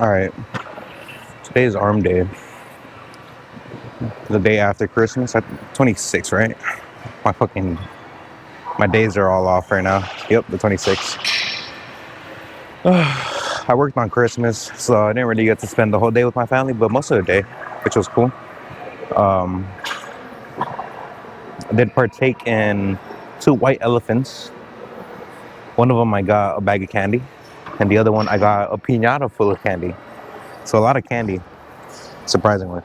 All right, today is arm day. The day after Christmas, 26, right? My days are all off right now. Yep, the 26th. I worked on Christmas, so I didn't really get to spend the whole day with my family, but most of the day, which was cool. I did partake in 2 white elephants. One of them I got a bag of candy, and the other one I got a piñata full of candy. So a lot of candy, surprisingly.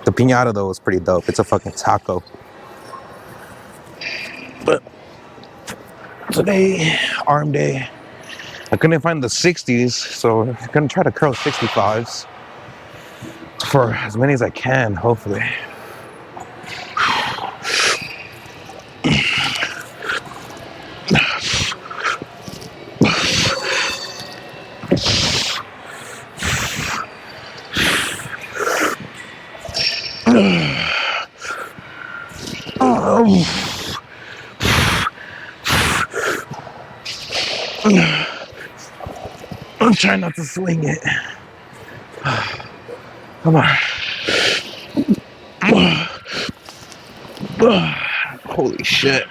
The piñata though was pretty dope. It's a fucking taco. But today, arm day, I couldn't find the 60s, so I'm gonna try to curl 65s for as many as I can, hopefully. I'm trying not to swing it. Come on. Holy shit.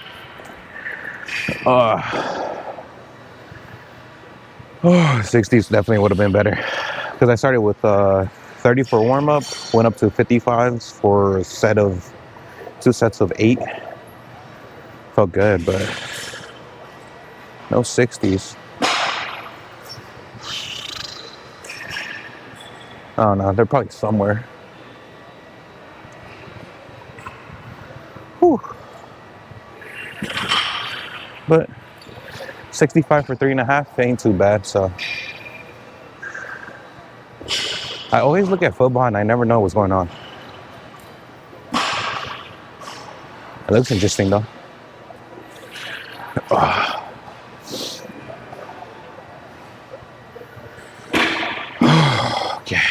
60s definitely would have been better. Because I started with 30 for warm up, went up to 55s for a set of 2 sets of 8. Felt good, but no 60s. I don't know, they're probably somewhere. Whew. But 65 for 3.5 ain't too bad, so. I always look at football and I never know what's going on. It looks interesting though. Okay.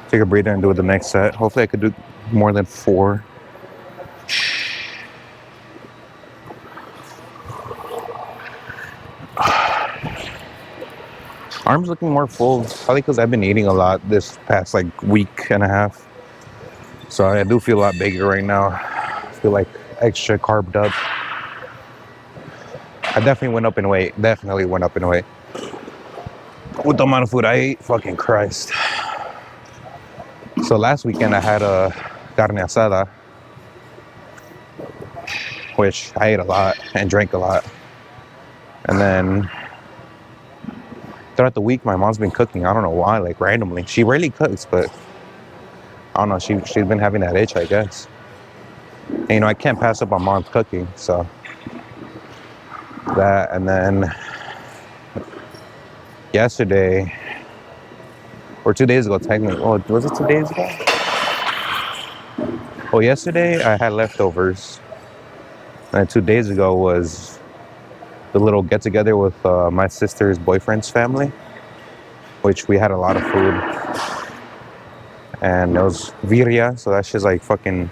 Take a breather and do it the next set. Hopefully I could do more than 4. Arms looking more full, probably because I've been eating a lot this past like week and a half. So I do feel a lot bigger right now. I feel like extra carbed up. I definitely went up in weight. Definitely went up in weight. With the amount of food I ate, fucking Christ. So last weekend I had a carne asada, which I ate a lot and drank a lot. And then throughout the week, my mom's been cooking. I don't know why, like randomly. She rarely cooks, but I don't know. She's been having that itch, I guess. And, you know, I can't pass up on mom's cooking, so that. And then yesterday, or 2 days ago, technically. Oh, was it 2 days ago? Well, yesterday I had leftovers, and 2 days ago was the little get together with my sister's boyfriend's family, which we had a lot of food. And it was birria, so that's just like fucking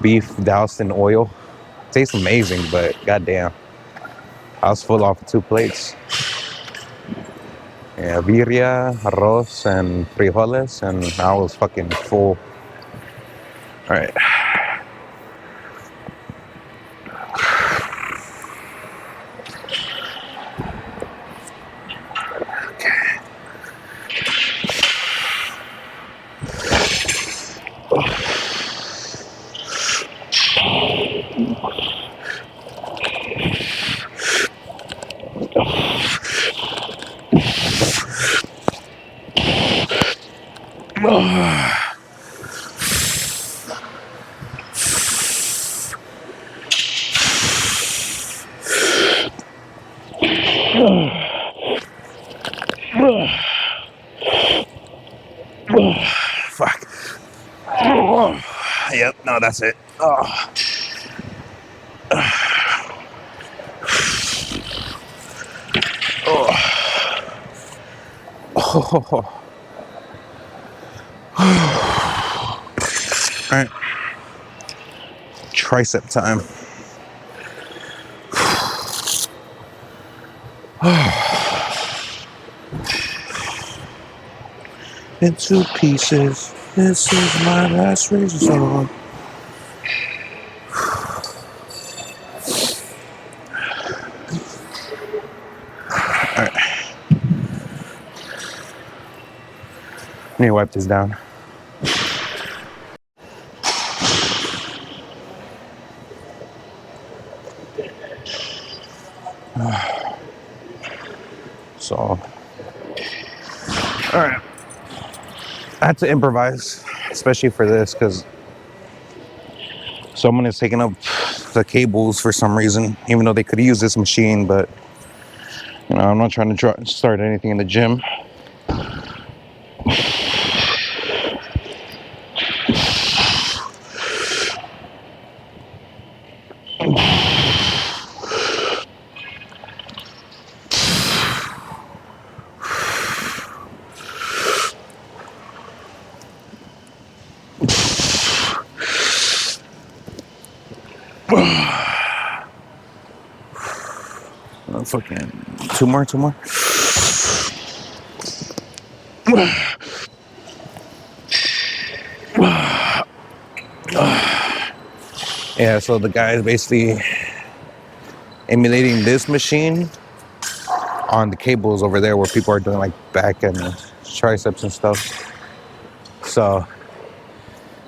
beef doused in oil. Tastes amazing, but goddamn, I was full off of 2 plates. Yeah, birria, arroz, and frijoles, and I was fucking full. All right. Fuck. Yep, no, that's it. Oh. Oh. All right. Tricep time. In two pieces. This is my last resort. Alright. I need to wipe this down. So, alright. I had to improvise, especially for this, because someone is taking up the cables for some reason, even though they could use this machine, but you know, I'm not trying to start anything in the gym. Fucking two more. Yeah, so the guy is basically emulating this machine on the cables over there where people are doing like back and triceps and stuff. So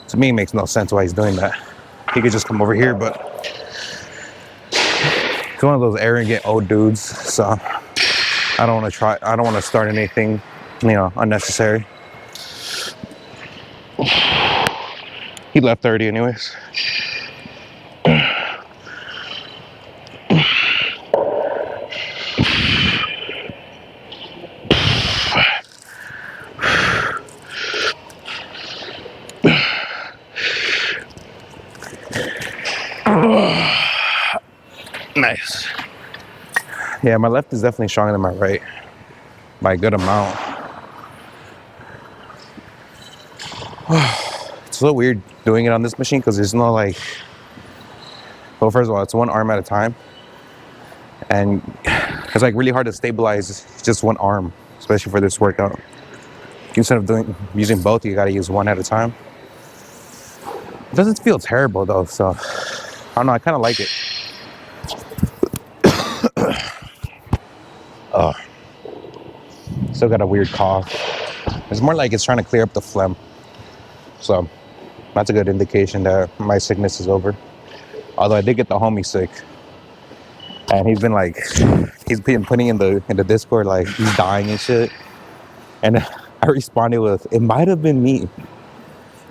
to me, it makes no sense why he's doing that. He could just come over here, but he's one of those arrogant old dudes. So I don't want to start anything, you know, unnecessary. He left 30 anyways. Nice. Yeah, my left is definitely stronger than my right by a good amount. It's a little weird doing it on this machine because there's no like, well, first of all, it's one arm at a time, and it's like really hard to stabilize just one arm, especially for this workout. Instead of using both, you gotta use one at a time. It doesn't feel terrible though, so I don't know, I kind of like it. Still got a weird cough. It's more like it's trying to clear up the phlegm. So that's a good indication that my sickness is over. Although I did get the homie sick. And he's been putting in the Discord like he's dying and shit. And I responded with, it might have been me.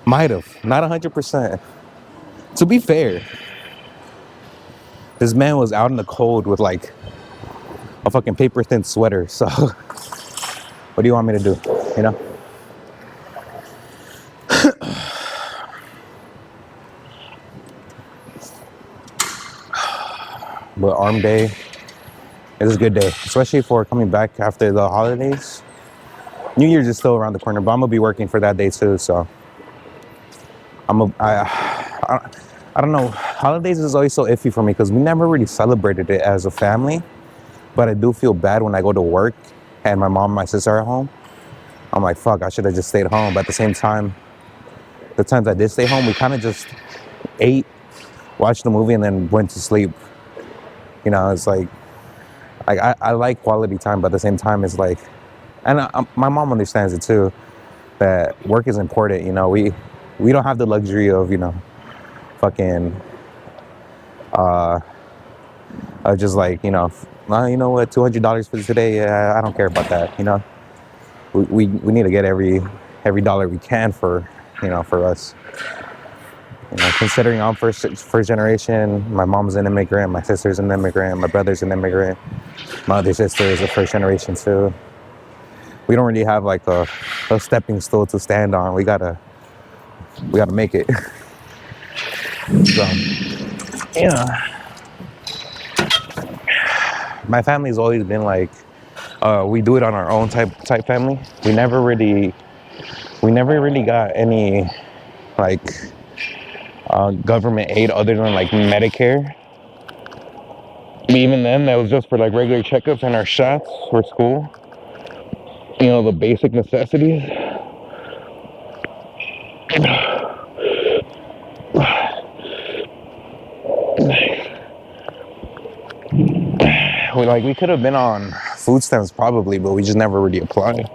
Might have, not 100%. To be fair, this man was out in the cold with like a fucking paper thin sweater. So what do you want me to do, you know? But arm day is a good day, especially for coming back after the holidays. New Year's is still around the corner, but I'm gonna be working for that day too. So I don't know. Holidays is always so iffy for me because we never really celebrated it as a family. But I do feel bad when I go to work and my mom and my sister are at home. I'm like, fuck, I should have just stayed home. But at the same time, the times I did stay home, we kind of just ate, watched the movie, and then went to sleep. You know, it's like I like quality time, but at the same time, it's like, and my mom understands it too, that work is important. You know, we don't have the luxury of, you know, fucking, just like, you know, you know what, $200 for today, yeah, I don't care about that. You know, we need to get every dollar we can for, you know, for us. You know, considering I'm first generation, my mom's an immigrant, my sister's an immigrant, my brother's an immigrant, my other sister is a first generation too. We don't really have like a stepping stool to stand on. We gotta make it. So, yeah. My family's always been like, we do it on our own type family. We never really got any like government aid other than like Medicare. Even then, that was just for like regular checkups and our shots for school. You know, the basic necessities. We could have been on food stamps probably, but we just never really applied.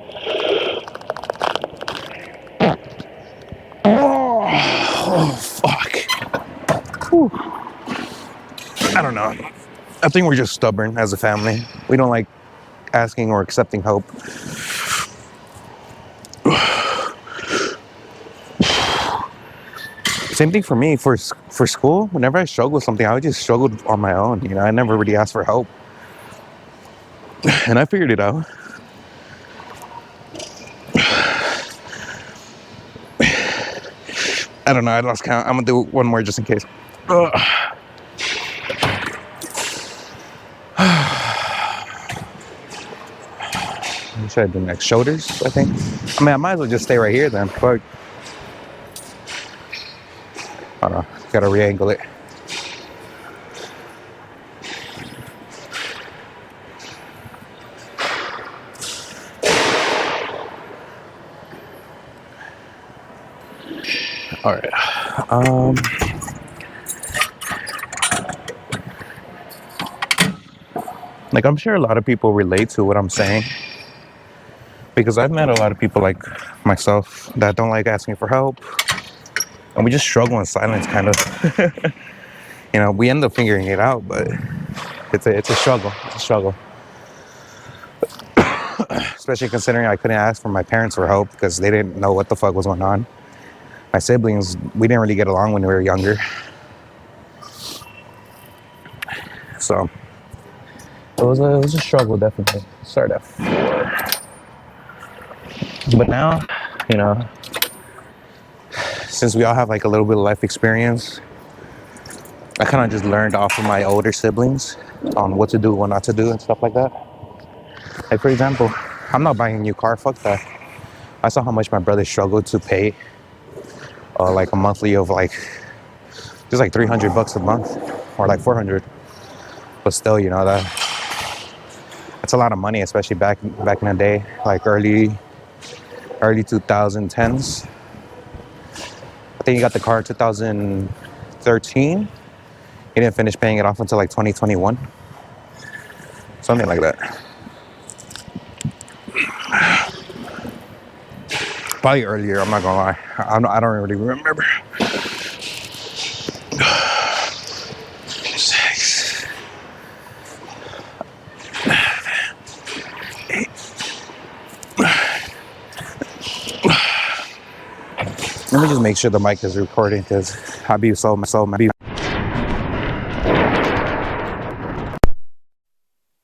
Oh fuck. Whew. I don't know. I think we're just stubborn as a family. We don't like asking or accepting help. Same thing for me for school. Whenever I struggle with something, I would just struggle on my own. You know, I never really asked for help, and I figured it out. I don't know. I lost count. I'm gonna do one more just in case. What should I do next? Shoulders, I think. I mean, I might as well just stay right here then. Fuck. I don't know. Gotta re-angle it. All right. Like, I'm sure a lot of people relate to what I'm saying, because I've met a lot of people like myself that don't like asking for help, and we just struggle in silence, kind of. You know, we end up figuring it out, but it's a struggle. It's a struggle. Especially considering I couldn't ask for my parents for help because they didn't know what the fuck was going on. My siblings, we didn't really get along when we were younger. So it was a struggle, definitely. Start at 4. But now, you know, since we all have like a little bit of life experience, I kind of just learned off of my older siblings on what to do, what not to do, and stuff like that. Like, for example, I'm not buying a new car, fuck that. I saw how much my brother struggled to pay like a monthly of like just like $300 a month, or like 400. But still, you know, that's a lot of money, especially back in the day, like early 2010s. I think he got the car in 2013. He didn't finish paying it off until like 2021, something like that. Probably earlier, I'm not gonna lie. I don't really remember. Let me just make sure the mic is recording, because I'll be so mad.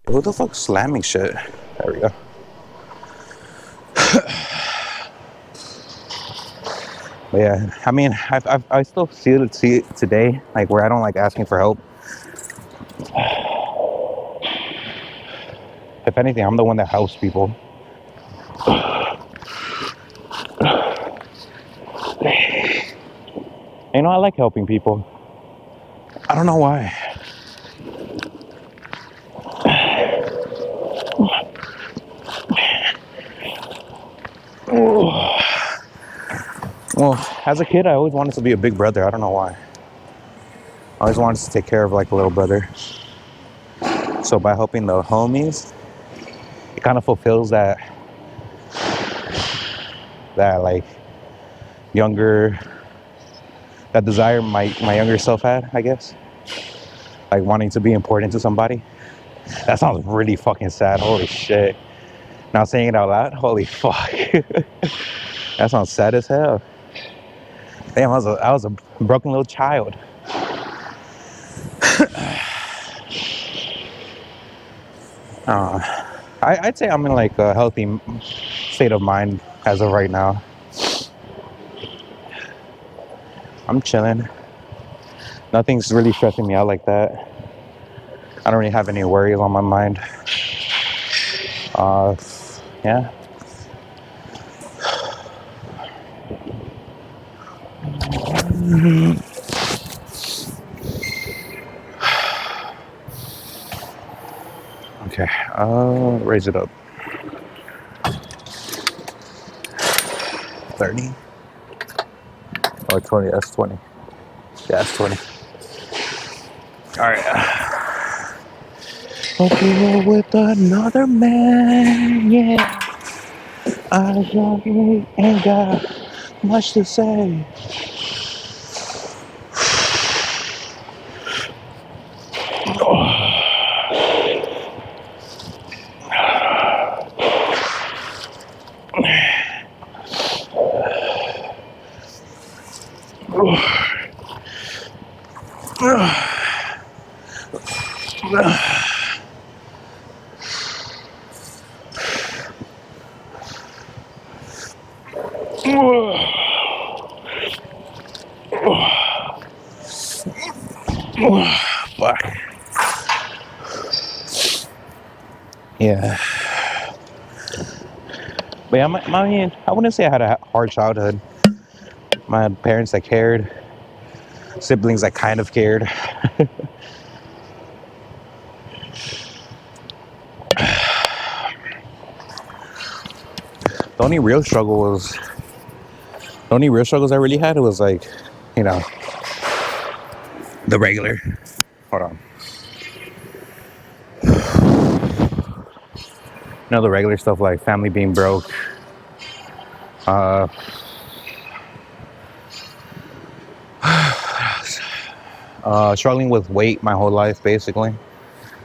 Who the fuck's slamming shit? There we go. But yeah, I mean, I still see it today, like where I don't like asking for help. If anything, I'm the one that helps people. You know, I like helping people. I don't know why. Well, as a kid, I always wanted to be a big brother. I don't know why. I always wanted to take care of like a little brother. So by helping the homies, it kind of fulfills that like that desire my younger self had, I guess. Like wanting to be important to somebody. That sounds really fucking sad. Holy shit. Now saying it out loud, holy fuck. That sounds sad as hell. Damn, I was a broken little child. I'd say I'm in like a healthy state of mind as of right now. I'm chilling. Nothing's really stressing me out like that. I don't really have any worries on my mind. Yeah. Okay, I'll raise it up. 30 or 20. That's 20. Yeah, that's 20. All right. Hope you roll with another man. Yeah, I really ain't got much to say. Fuck. Yeah. But yeah, I wouldn't say I had a hard childhood. My parents that cared, siblings that kind of cared. The only real struggle was, the only real struggles I really had was like, you know, the regular. Hold on. You know, the regular stuff like family being broke, uh, struggling with weight my whole life, basically.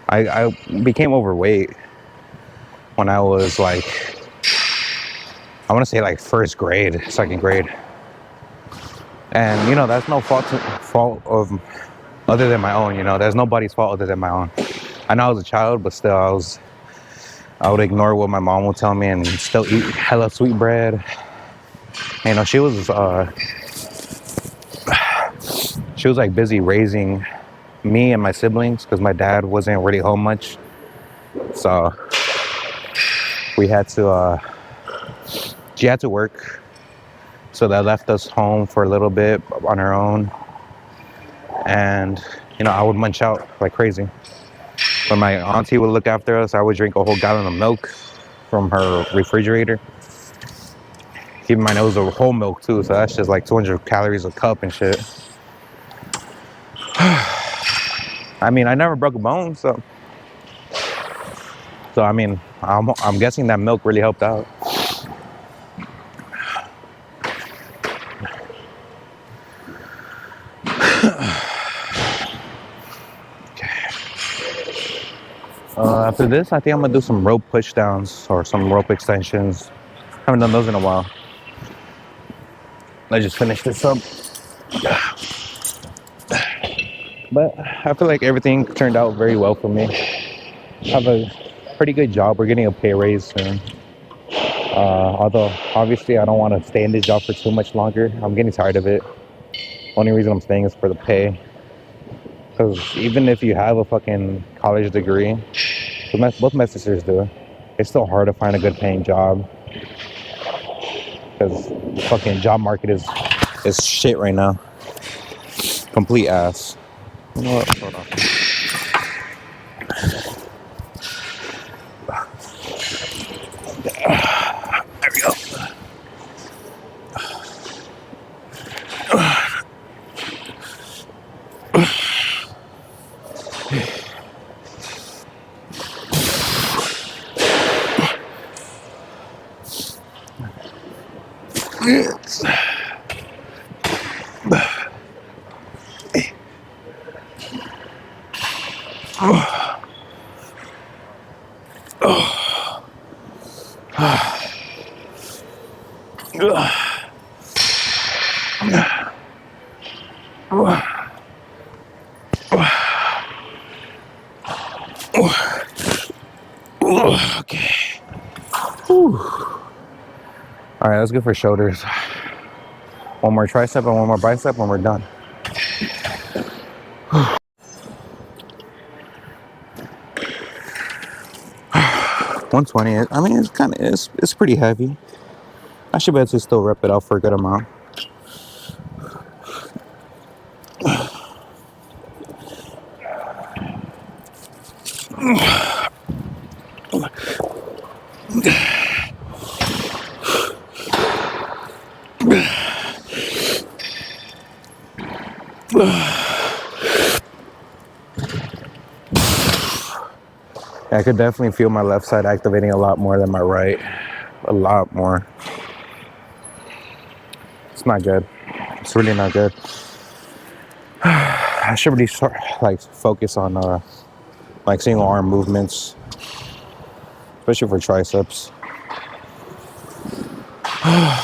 I became overweight when I was like, I want to say like first grade, second grade. And, you know, that's no fault of other than my own, you know, there's nobody's fault other than my own. I know I was a child, but still I would ignore what my mom would tell me and still eat hella sweet bread. You know, she was like busy raising me and my siblings because my dad wasn't really home much. So we had to, she had to work. So that left us home for a little bit on our own. And, you know, I would munch out like crazy. When my auntie would look after us, I would drink a whole gallon of milk from her refrigerator. Keep in mind, it was a whole milk too, so that's just like 200 calories a cup and shit. I mean, I never broke a bone, so I mean, I'm guessing that milk really helped out. After this, I think I'm gonna do some rope push downs or some rope extensions. Haven't done those in a while. Let's just finish this up. But I feel like everything turned out very well for me. I have a pretty good job. We're getting a pay raise soon. Although, obviously, I don't want to stay in this job for too much longer. I'm getting tired of it. Only reason I'm staying is for the pay. Because even if you have a fucking college degree, both my sisters do, it's still hard to find a good paying job. Because the fucking job market is shit right now. Complete ass. You know what? Hold on. There we go. Okay. Whew. All right, that's good for shoulders. One more tricep and one more bicep when we're done. 120. I mean, it's pretty heavy. I should be able to still rep it out for a good amount. I could definitely feel my left side activating a lot more than my right. A lot more. It's not good. It's really not good. I should really start, like, focus on like single arm movements, especially for triceps. I'm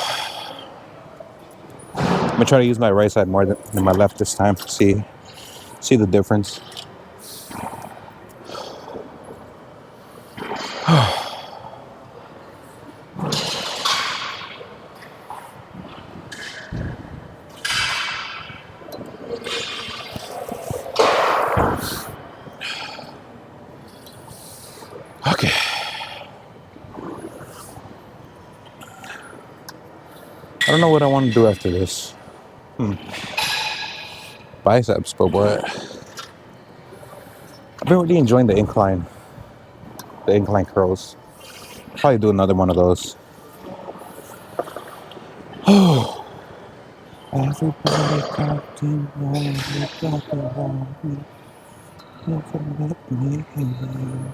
gonna try to use my right side more than my left this time. See the difference. Okay. I don't know what I want to do after this. Biceps, but what? I've been really enjoying the incline curls. Probably do another one of those. Oh. Everybody got to know you got to want me. Never let me in.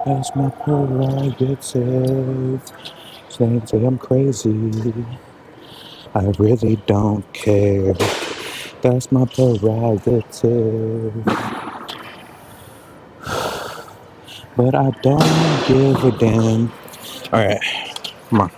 That's my prerogative. Say I'm crazy. I really don't care. That's my prerogative. But I don't give a damn. Alright, come on.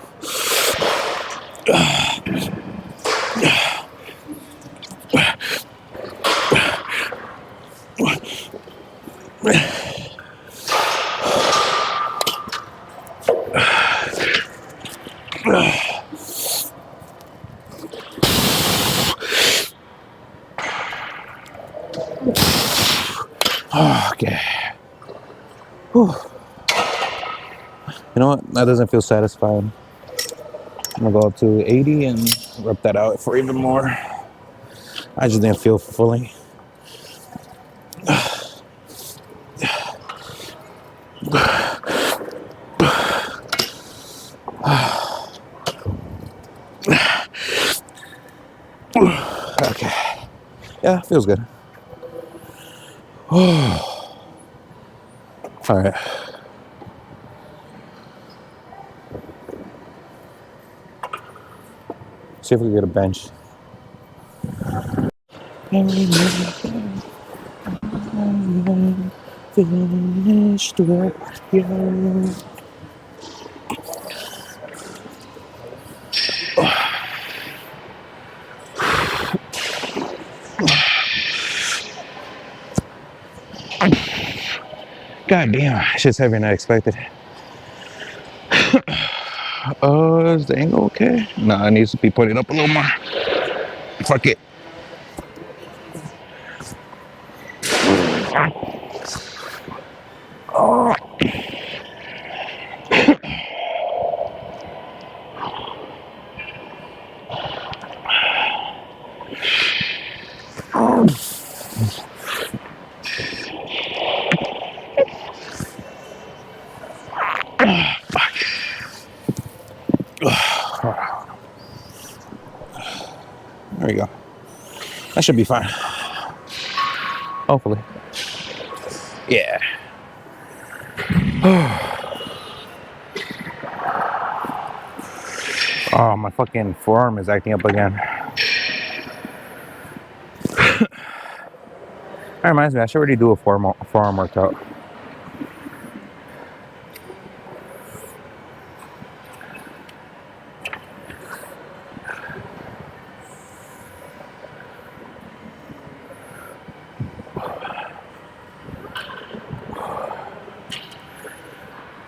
Okay. Whew. You know what? That doesn't feel satisfying. I'm gonna go up to 80 and rep that out for even more. I just didn't feel fully. Okay. Yeah, feels good. All right. See if we can get a bench. Finished work, yeah. God damn, it's just heavier than I expected. Is the angle okay? No, it needs to be put it up a little more. Fuck it. Oh. There we go. That should be fine. Hopefully. Yeah. Oh, my fucking forearm is acting up again. That reminds me, I should already do a forearm workout.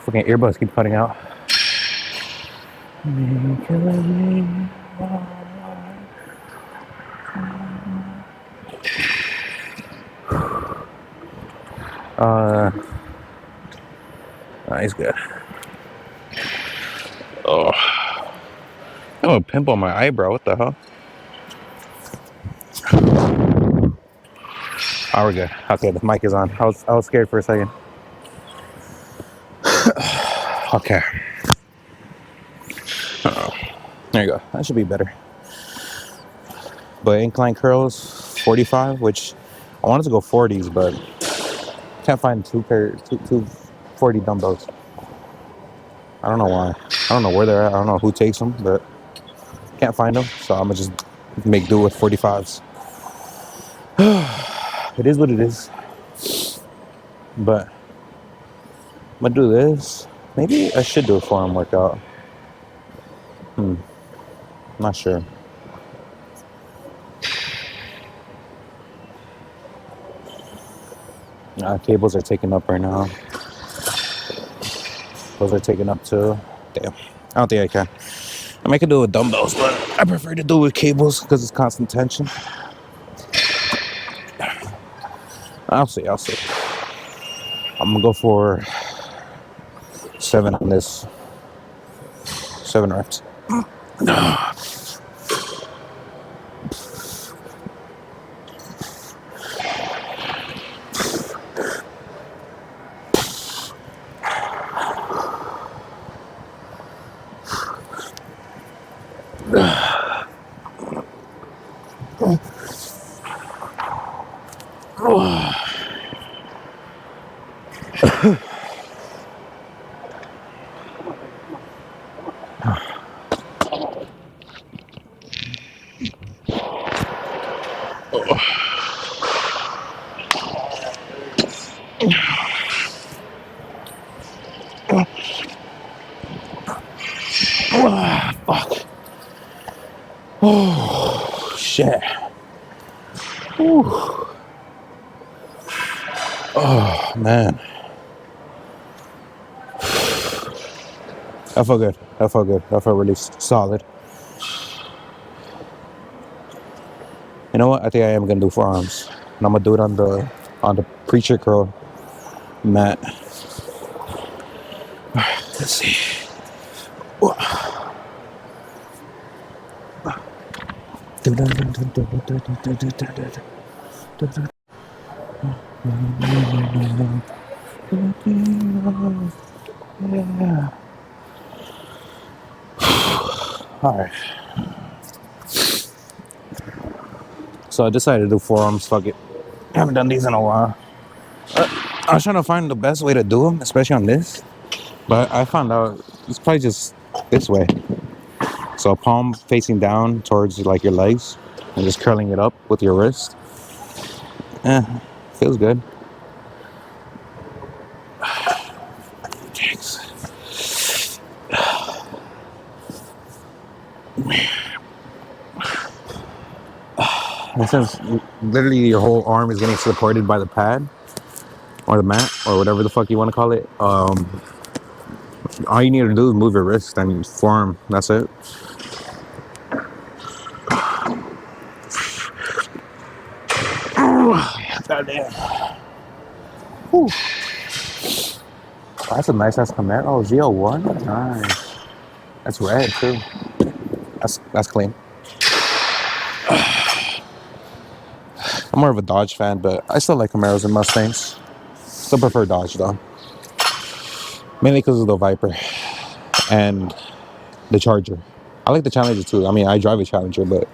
Fucking earbuds keep cutting out. He's good. Oh, I have a pimple on my eyebrow. What the hell? Oh, we're good. Okay, the mic is on. I was scared for a second. Okay. There you go. That should be better. But incline curls, 45, which I wanted to go 40s, but can't find two 40 dumbbells. I don't know why. I don't know where they're at. I don't know who takes them, but can't find them. So I'm gonna just make do with 45s. It is what it is. But I'm gonna do this. Maybe I should do a forearm workout. Not sure. Cables are taken up right now. Those are taken up too. Damn. I don't think I can. I mean, I can do it with dumbbells, but I prefer to do it with cables because it's constant tension. I'll see. I'm gonna go for 7 on this. 7 reps. Fuck. Oh, shit. Whew. Oh, man. That felt good. That felt really solid. You know what? I think I am gonna do forearms. And I'm gonna do it on the preacher curl mat. Let's see. Yeah. All right. So I decided to do forearms. Fuck it. I haven't done these in a while. I was trying to find the best way to do them, especially on this. But I found out it's probably just this way. So palm facing down towards like your legs and just curling it up with your wrist. Feels good. And since literally your whole arm is getting supported by the pad or the mat or whatever the fuck you want to call it, all you need to do is move your wrist and forearm. That's it. Goddamn. Whew. Oh, that's a nice ass Camaro. Oh, Z01. Nice. That's red too. That's clean. I'm more of a Dodge fan, but I still like Camaros and Mustangs. Still prefer Dodge though. Mainly because of the Viper and the Charger. I like the Challenger too. I mean, I drive a Challenger, but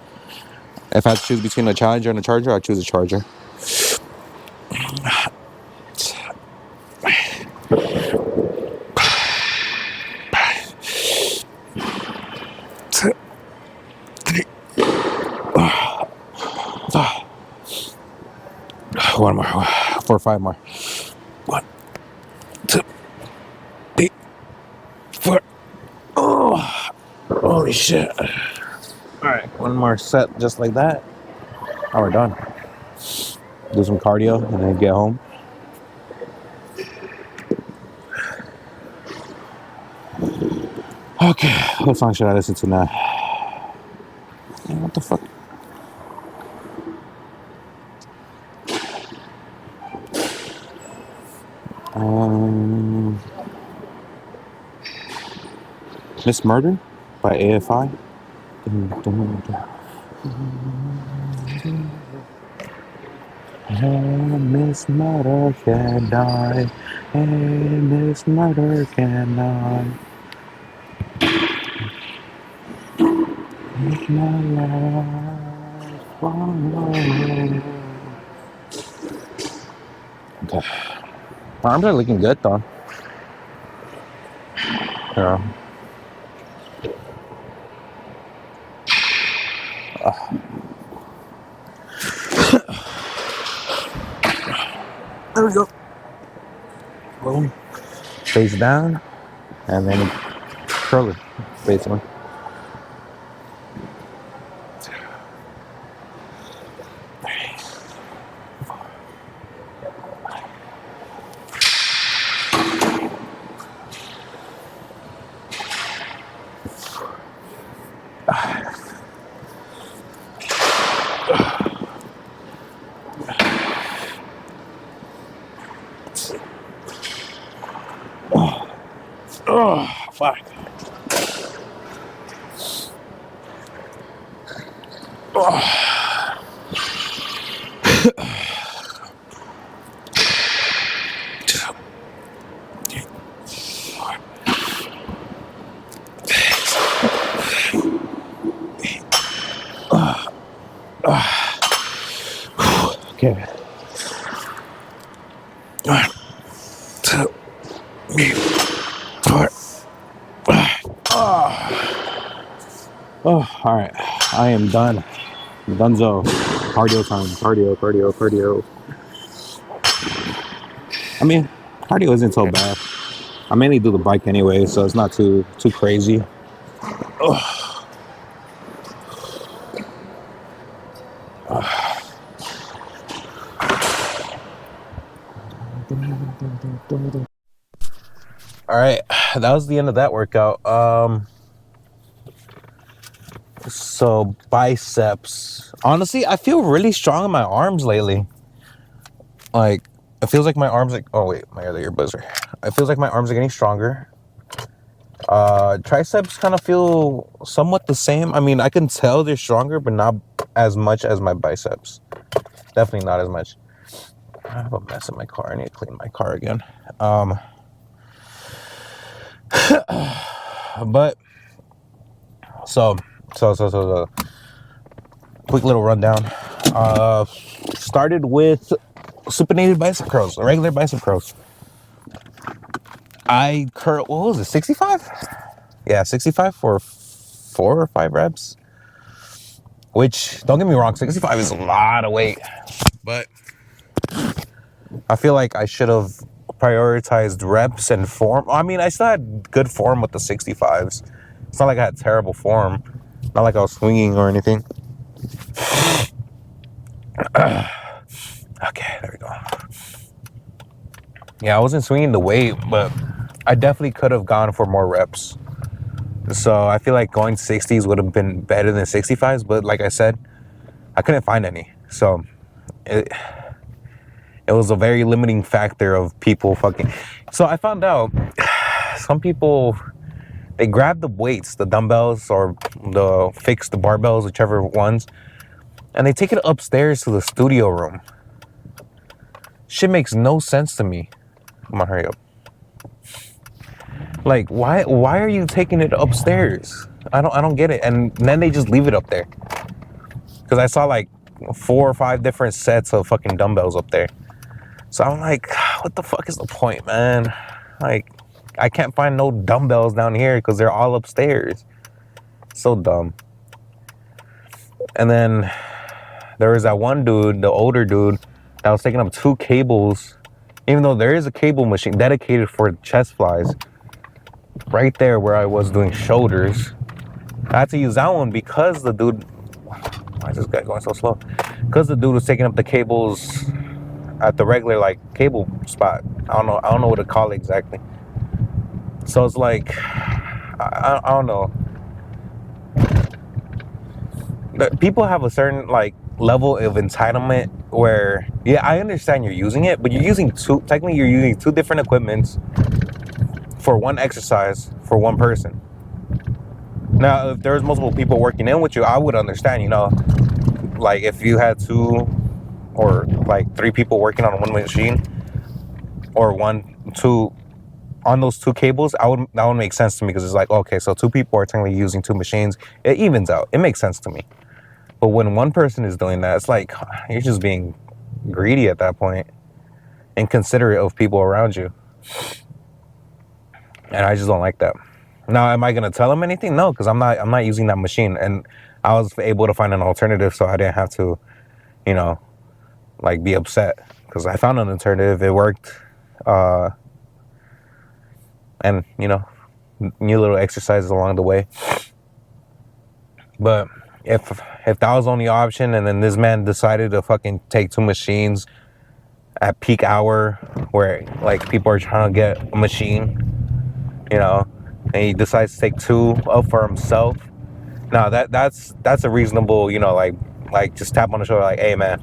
if I had to choose between a Challenger and a Charger, I'd choose a Charger. One more. 4 or 5 more. 1, 2, 3, 4. Oh, holy shit. Alright, one more set just like that. Oh, we're done. Do some cardio and then get home. Okay, what song should I listen to now? What the fuck? Miss Murder by AFI. Miss Murder can die. Miss Murder can die. my life long. Okay. My arms are looking good though. Yeah. There we go. Boom. Face down, and then curl it, basically. Oh, fuck. Okay. 1, 2, 3, 4. Oh, all right. I am done. Dunzo. Cardio time. Cardio. I mean, cardio isn't so bad. I mainly do the bike anyway, so it's not too crazy. All right, that was the end of that workout. So biceps. Honestly, I feel really strong in my arms lately. Like, it feels like my arms are... Oh wait, my other earbuds are here. It feels like my arms are getting stronger. Triceps kind of feel somewhat the same. I mean, I can tell they're stronger, but not as much as my biceps. Definitely not as much. I have a mess in my car. I need to clean my car again. But so quick little rundown. Started with supinated bicep curls, regular bicep curls. I curl, what was it, 65? Yeah, 65 for 4 or 5 reps. Which, don't get me wrong, 65 is a lot of weight. But I feel like I should have prioritized reps and form. I mean, I still had good form with the 65s. It's not like I had terrible form. Not like I was swinging or anything. Okay, there we go. Yeah, I wasn't swinging the weight, but I definitely could have gone for more reps. So I feel like going 60s would have been better than 65s, but like I said, I couldn't find any. So it was a very limiting factor of people fucking... So I found out some people, they grab the weights, the dumbbells or the fixed barbells, whichever ones, and they take it upstairs to the studio room. Shit makes no sense to me. Come on, hurry up. Like, why are you taking it upstairs? I don't get it. And then they just leave it up there. Because I saw like 4 or 5 different sets of fucking dumbbells up there. So I'm like, what the fuck is the point, man? Like, I can't find no dumbbells down here because they're all upstairs. So dumb. And then there was that one dude, the older dude, that was taking up 2 cables, even though there is a cable machine dedicated for chest flies right there where I was doing shoulders. I had to use that one because the dude... Why is this guy going so slow? Because the dude was taking up the cables at the regular like cable spot. I don't know what to call it exactly. So it's like, I don't know. People have a certain like level of entitlement where, yeah, I understand you're using it, but you're using technically you're using 2 different equipments for one exercise for one person. Now, if there's multiple people working in with you, I would understand, you know, like if you had 2 or like 3 people working on one machine, or 1, 2 on those two cables, that would make sense to me, because it's like, okay, so two people are technically using two machines. It evens out. It makes sense to me. But when one person is doing that, it's like you're just being greedy at that point, inconsiderate of people around you. And I just don't like that. Now, am I gonna tell them anything? No, because I'm not using that machine, and I was able to find an alternative, so I didn't have to, like, be upset, because I found an alternative. It worked, and new little exercises along the way. But if that was the only option, and then this man decided to fucking take two machines at peak hour, where like people are trying to get a machine, and he decides to take two up for himself. Now that's a reasonable, like just tap on the shoulder, like, hey man,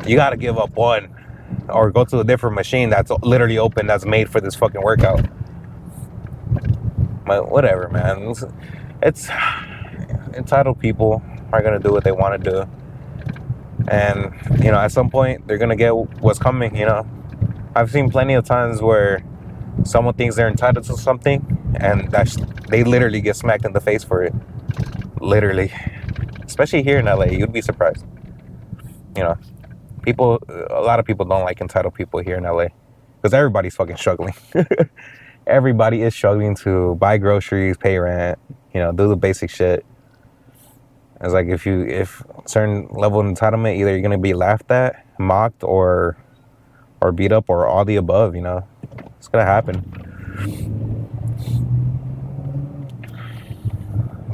you got to give up one, or go to a different machine that's literally open, that's made for this fucking workout. But whatever, man. It's entitled people are gonna do what they want to do, and at some point they're gonna get what's coming. I've seen plenty of times where someone thinks they're entitled to something, and they literally get smacked in the face for it. Literally, especially here in LA, you'd be surprised. A lot of people don't like entitled people here in LA, because everybody's fucking struggling. Everybody is struggling to buy groceries, pay rent, do the basic shit. It's like if certain level of entitlement, either you're gonna be laughed at, mocked, or beat up, or all the above. It's gonna happen.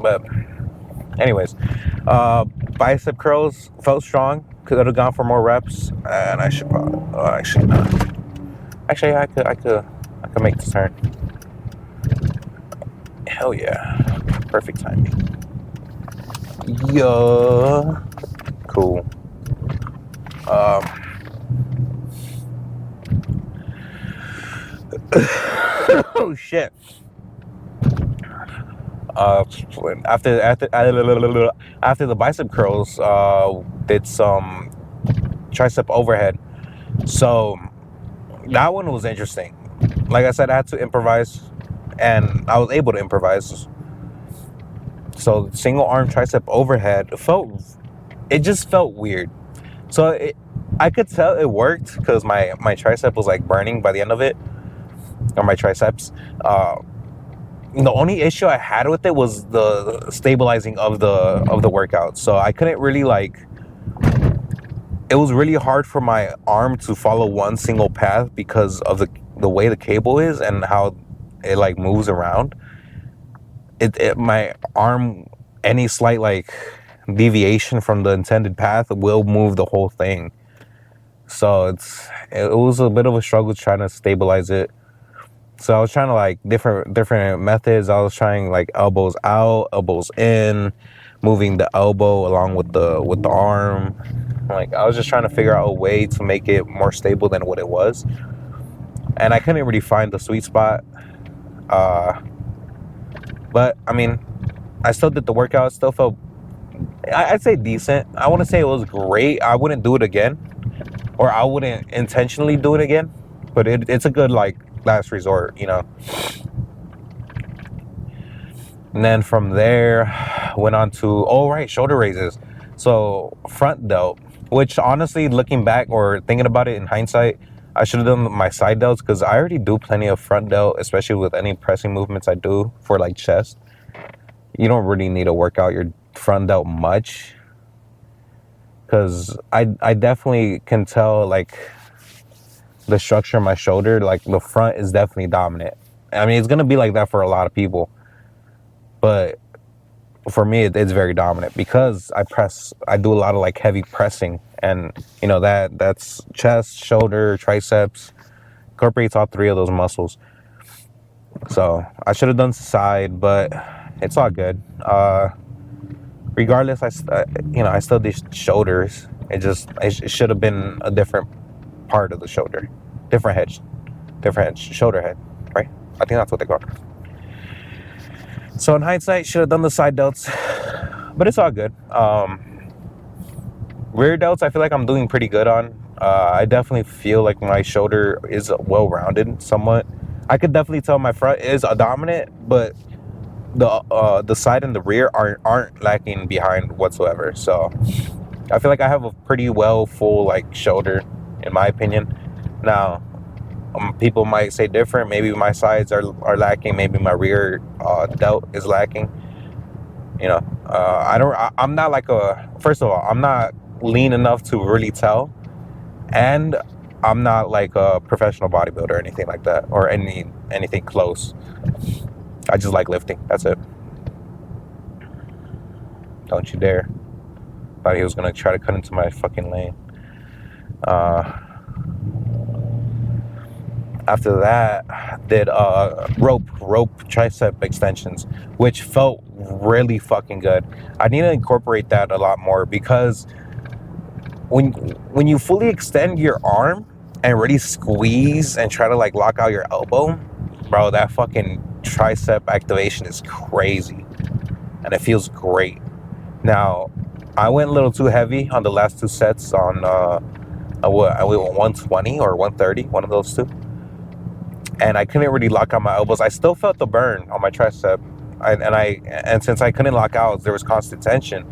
But anyways, bicep curls felt strong. Could have gone for more reps, and I should probably. Actually not. Actually, I could make this turn. Hell yeah! Perfect timing. Yeah. Cool. Oh shit. After the bicep curls, did some tricep overhead. So that one was interesting. Like I said, I had to improvise, and I was able to improvise. So single arm tricep overhead it just felt weird. So I could tell it worked, because my tricep was like burning by the end of it, or my triceps. The only issue I had with it was the stabilizing of the workout. So I couldn't really it was really hard for my arm to follow one single path, because of the way the cable is and how it like moves around. My arm, any slight deviation from the intended path will move the whole thing. So it was a bit of a struggle trying to stabilize it. So I was trying different methods. I was trying elbows out, elbows in, moving the elbow along with the arm. I was just trying to figure out a way to make it more stable than what it was, and I couldn't really find the sweet spot. But I mean, I still did the workout. It still felt, I'd say, decent. I wouldn't say it was great. I wouldn't do it again, or I wouldn't intentionally do it again. But it's a good last resort, And then from there, went on to shoulder raises. So front delt, which honestly, looking back or thinking about it in hindsight, I should have done my side delts, because I already do plenty of front delt, especially with any pressing movements I do for chest. You don't really need to work out your front delt much, because I definitely can tell the structure of my shoulder, the front is definitely dominant. I mean, it's gonna be like that for a lot of people, but for me it's very dominant, because I do a lot of heavy pressing, and that's chest, shoulder, triceps, incorporates all three of those muscles. So I should have done side, but it's all good. Regardless, I still did shoulders. It should have been a different part of the shoulder, different shoulder head, right? I think that's what they call it. So in hindsight, should have done the side delts, but it's all good. Rear delts, I feel like I'm doing pretty good on. I definitely feel like my shoulder is well-rounded somewhat. I could definitely tell my front is a dominant, but the side and the rear aren't lacking behind whatsoever. So I feel like I have a pretty well full like shoulder, in my opinion. Now, people might say different. Maybe my sides are lacking. Maybe my rear delt is lacking. You know, I'm not like a. First of all, I'm not lean enough to really tell, and I'm not like a professional bodybuilder or anything like that, or anything close. I just like lifting. That's it. Don't you dare. Thought he was gonna try to cut into my fucking lane. After that, did rope tricep extensions, which felt really fucking good. I need to incorporate that a lot more, because when you fully extend your arm and really squeeze and try to like lock out your elbow, bro, that fucking tricep activation is crazy, and it feels great. Now, I went a little too heavy on the last two sets on I went 120 or 130, one of those two, and I couldn't really lock out my elbows. I still felt the burn on my tricep, and since I couldn't lock out, there was constant tension.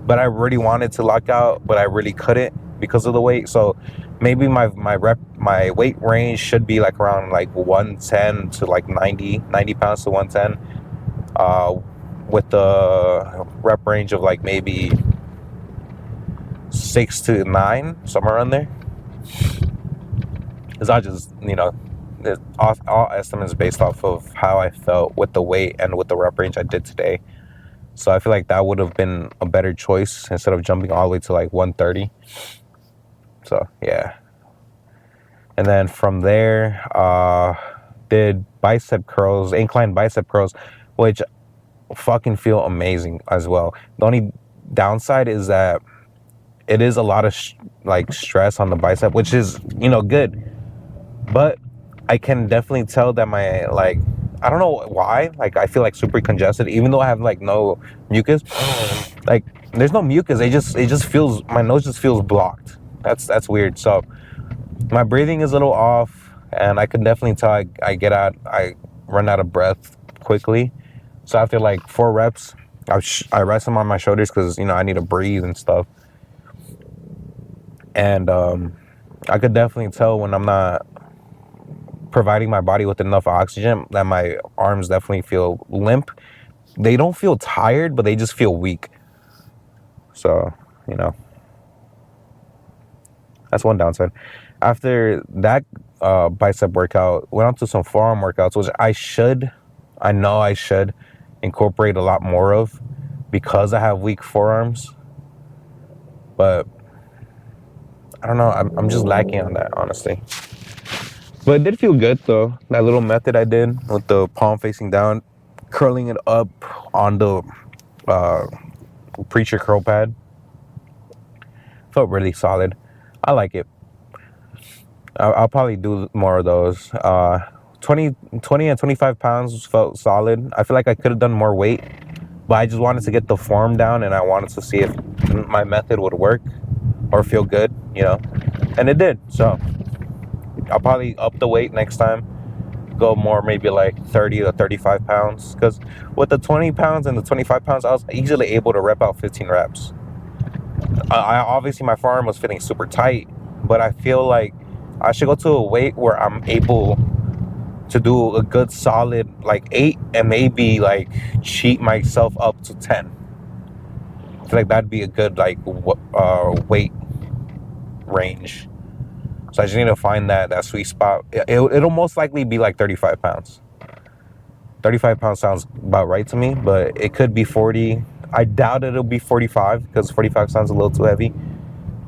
But I really wanted to lock out, but I really couldn't because of the weight. So maybe my weight range should be like around like 110 to like 90 pounds to 110, with the rep range of like maybe 6 to 9, somewhere around there. Because I just, all estimates based off of how I felt with the weight and with the rep range I did today. So I feel like that would have been a better choice instead of jumping all the way to like 130. So yeah. And then from there, did bicep curls, incline bicep curls, which fucking feel amazing as well. The only downside is that it is a lot of like stress on the bicep, which is, good. But I can definitely tell that my, like, I don't know why, like, I feel like super congested, even though I have like no mucus. Like, there's no mucus. It just feels, my nose just feels blocked. That's weird. So my breathing is a little off, and I can definitely tell I run out of breath quickly. So after like 4 reps, I rest them on my shoulders because, I need to breathe and stuff. And I could definitely tell when I'm not providing my body with enough oxygen that my arms definitely feel limp. They don't feel tired, but they just feel weak. So, that's one downside. After that bicep workout, went on to some forearm workouts, which I know I should incorporate a lot more of because I have weak forearms. But I don't know, I'm just lacking on that, honestly. But it did feel good though. That little method I did with the palm facing down, curling it up on the preacher curl pad, felt really solid. I like it. I'll probably do more of those. 20 and 25 pounds felt solid. I feel like I could have done more weight, but I just wanted to get the form down, and I wanted to see if my method would work or feel good, and it did. So I'll probably up the weight next time, go more, maybe like 30 to 35 pounds, because with the 20 pounds and the 25 pounds, I was easily able to rep out 15 reps. Obviously my forearm was fitting super tight, but I feel like I should go to a weight where I'm able to do a good solid like 8 and maybe like cheat myself up to 10. I feel like that'd be a good like weight range. So I just need to find that sweet spot. It'll most likely be like 35 pounds. 35 pounds sounds about right to me, but it could be 40. I doubt it'll be 45 because 45 sounds a little too heavy.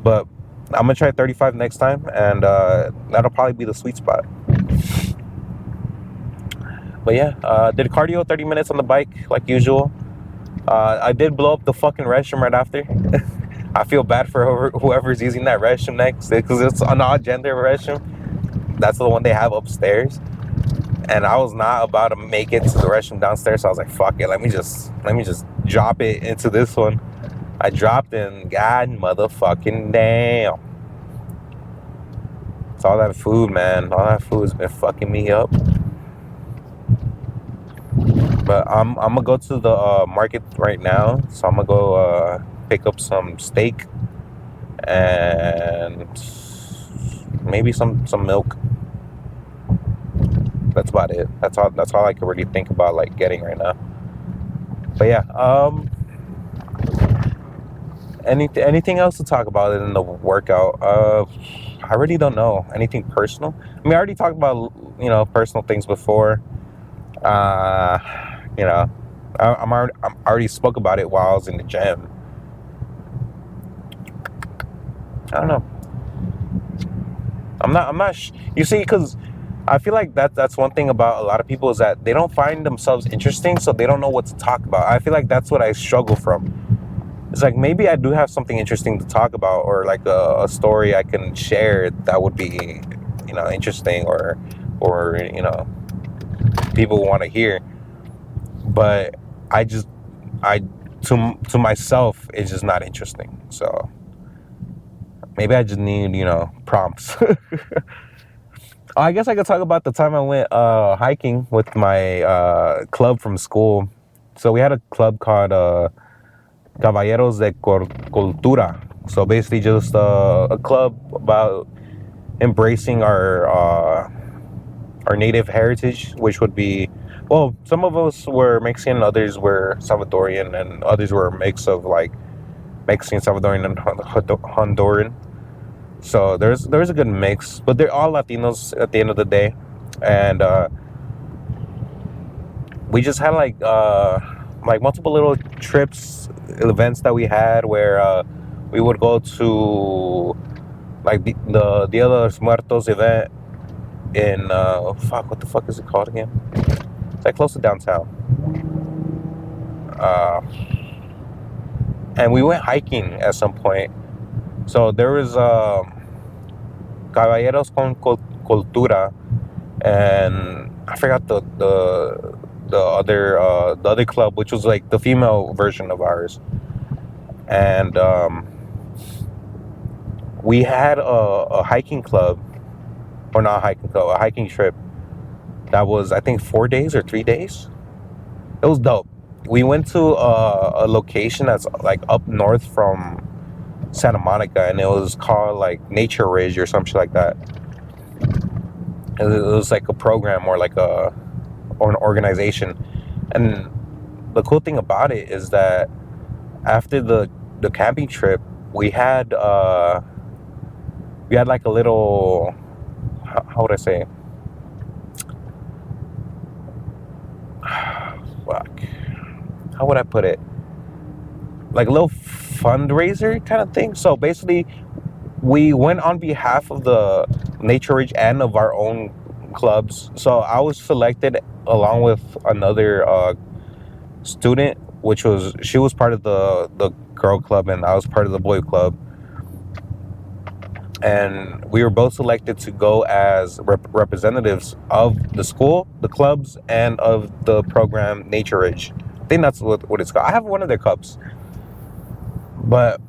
But I'm going to try 35 next time, and that'll probably be the sweet spot. But yeah, did cardio 30 minutes on the bike like usual. I did blow up the fucking restroom right after. I feel bad for whoever's using that restroom next, because it's an odd gender restroom. That's the one they have upstairs. And I was not about to make it to the restroom downstairs, so I was like, fuck it, let me just drop it into this one. I dropped in, god motherfucking damn. It's all that food, man. All that food's been fucking me up. But I'm gonna go to the market right now, so I'm gonna go pick up some steak and maybe some milk. That's about it. That's all I can really think about like getting right now. But yeah, anything else to talk about in the workout? I really don't know anything personal. I mean, I already talked about personal things before. Uh, you know, I'm already spoke about it while I was in the gym. I don't know. You see, because I feel like that's one thing about a lot of people is that they don't find themselves interesting, so they don't know what to talk about. I feel like that's what I struggle from. It's like maybe I do have something interesting to talk about, or like a story I can share that would be, interesting, or people want to hear. But I just, I to myself, it's just not interesting. So maybe I just need prompts. I guess I could talk about the time I went hiking with my club from school. So we had a club called Caballeros de Cultura. So basically just a club about embracing our native heritage, which would be, well, some of us were Mexican, others were Salvadorian, and others were a mix of like Mexican, Salvadorian, and Honduran. So there's a good mix, but they're all Latinos at the end of the day, and we just had like multiple little trips, events that we had where we would go to like the Dia de los Muertos event in what the fuck is it called again? It's like close to downtown. Uh, and we went hiking at some point. So there was Caballeros con Cultura, and I forgot the other club, which was like the female version of ours, and we had a hiking club, or not a hiking club, a hiking trip that was I think 4 days or 3 days. It was dope. We went to a location that's like up north from Santa Monica, and it was called like Nature Ridge or something like that. It was like a program or or an organization, and the cool thing about it is that after the camping trip, we had like a little, how would I say? Fuck. How would I put it? Like a little fundraiser kind of thing. So basically, we went on behalf of the Nature Ridge and of our own clubs. So I was selected along with another student, she was part of the girl club, and I was part of the boy club. And we were both selected to go as representatives of the school, the clubs, and of the program Nature Ridge. I think that's what it's called. I have one of their cups, but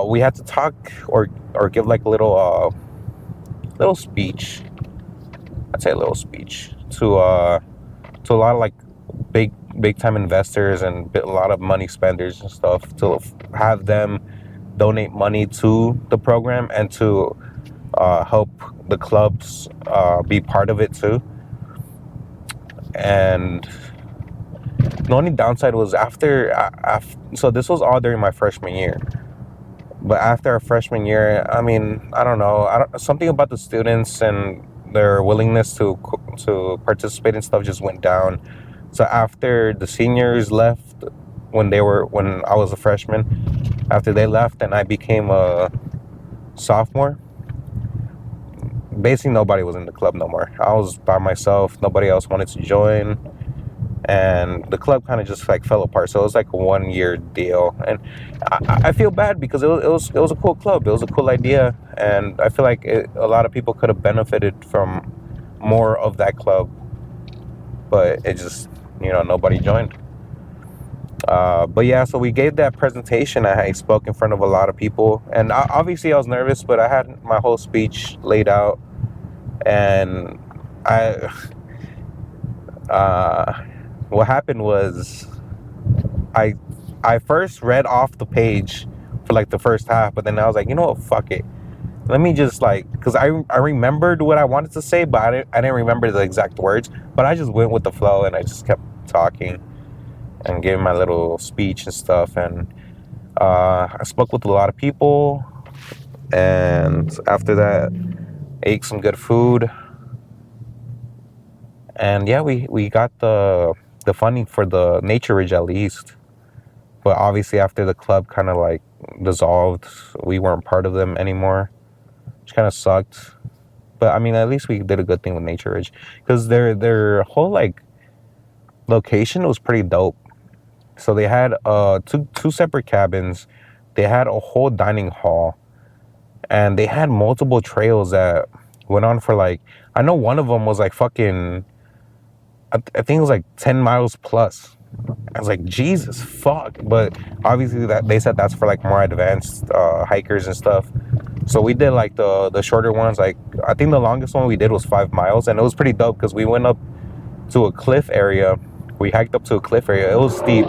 we had to talk or give like a little speech. I'd say a little speech to a lot of like big time investors and a lot of money spenders and stuff, to have them donate money to the program and to help the clubs be part of it too. And the only downside was after so this was all during my freshman year. But after our freshman year, I mean, I don't know. Something about the students and their willingness to participate in stuff just went down. So after the seniors left, when I was a freshman, after they left and I became a sophomore, basically nobody was in the club no more. I was by myself. Nobody else wanted to join. And the club kind of just like fell apart. So it was like a 1 year deal, and I feel bad because it was a cool club. It was a cool idea, and I feel like a lot of people could have benefited from more of that club, but it just nobody joined. But yeah, so we gave that presentation. I spoke in front of a lot of people, and obviously I was nervous, but I had my whole speech laid out, and I what happened was I I first read off the page for like the first half, but then I was like, you know what, fuck it. Let me just like, because I remembered what I wanted to say, but I didn't remember the exact words. But I just went with the flow and I just kept talking and giving my little speech and stuff. And I spoke with a lot of people. And after that, ate some good food. And yeah, we got the funding for the Nature Ridge at least. But obviously, after the club kind of like dissolved, we weren't part of them anymore, which kind of sucked. But I mean, at least we did a good thing with Nature Ridge, because their whole like location was pretty dope. So they had two separate cabins, they had a whole dining hall, and they had multiple trails that went on for like, I know one of them was like fucking, I think it was like 10 miles plus. I was like, Jesus fuck. But obviously that they said that's for like more advanced hikers and stuff. So we did like the shorter ones. Like I think the longest one we did was 5 miles, and it was pretty dope because we went up to a cliff area. We hiked up to a cliff area. It was steep.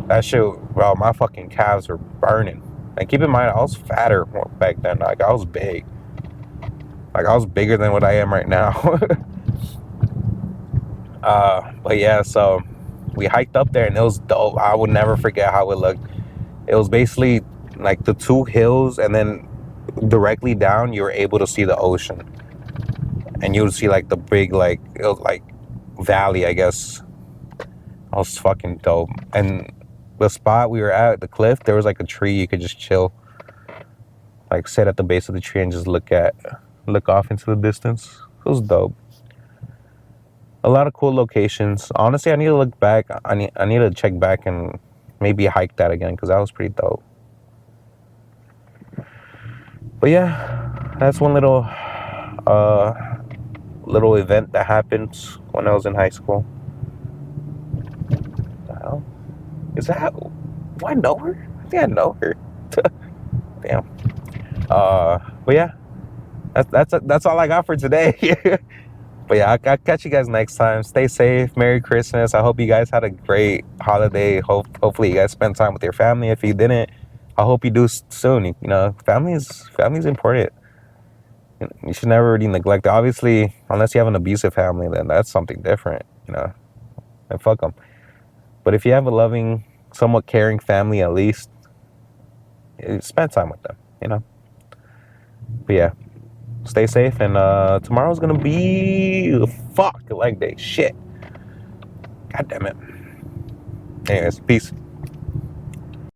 That shit, bro, my fucking calves were burning. And keep in mind, I was fatter back then. Like I was big. Like I was bigger than what I am right now. But yeah, so we hiked up there and it was dope. I would never forget how it looked. It was basically like the two hills, and then directly down you were able to see the ocean, and you would see like the big like, it was like valley, I guess. It was fucking dope. And the spot we were at, the cliff, there was like a tree you could just chill, like sit at the base of the tree and just look off into the distance. It was dope. A lot of cool locations. Honestly, I need to look back. I need to check back and maybe hike that again, because that was pretty dope. But yeah, that's one uh little event that happened when I was in high school. What the hell? Is that, do I know her? I think I know her. Damn. But yeah, that's all I got for today. But yeah, I'll catch you guys next time. Stay safe. Merry Christmas. I hope you guys had a great holiday. Hopefully you guys spent time with your family. If you didn't, I hope you do soon. You know, family's important. You should never really neglect it. Obviously, unless you have an abusive family, then that's something different. You know, and fuck them. But if you have a loving, somewhat caring family, at least spend time with them. You know. But yeah. Stay safe, and tomorrow's gonna be fuck leg day. Shit. God damn it. Anyways, peace.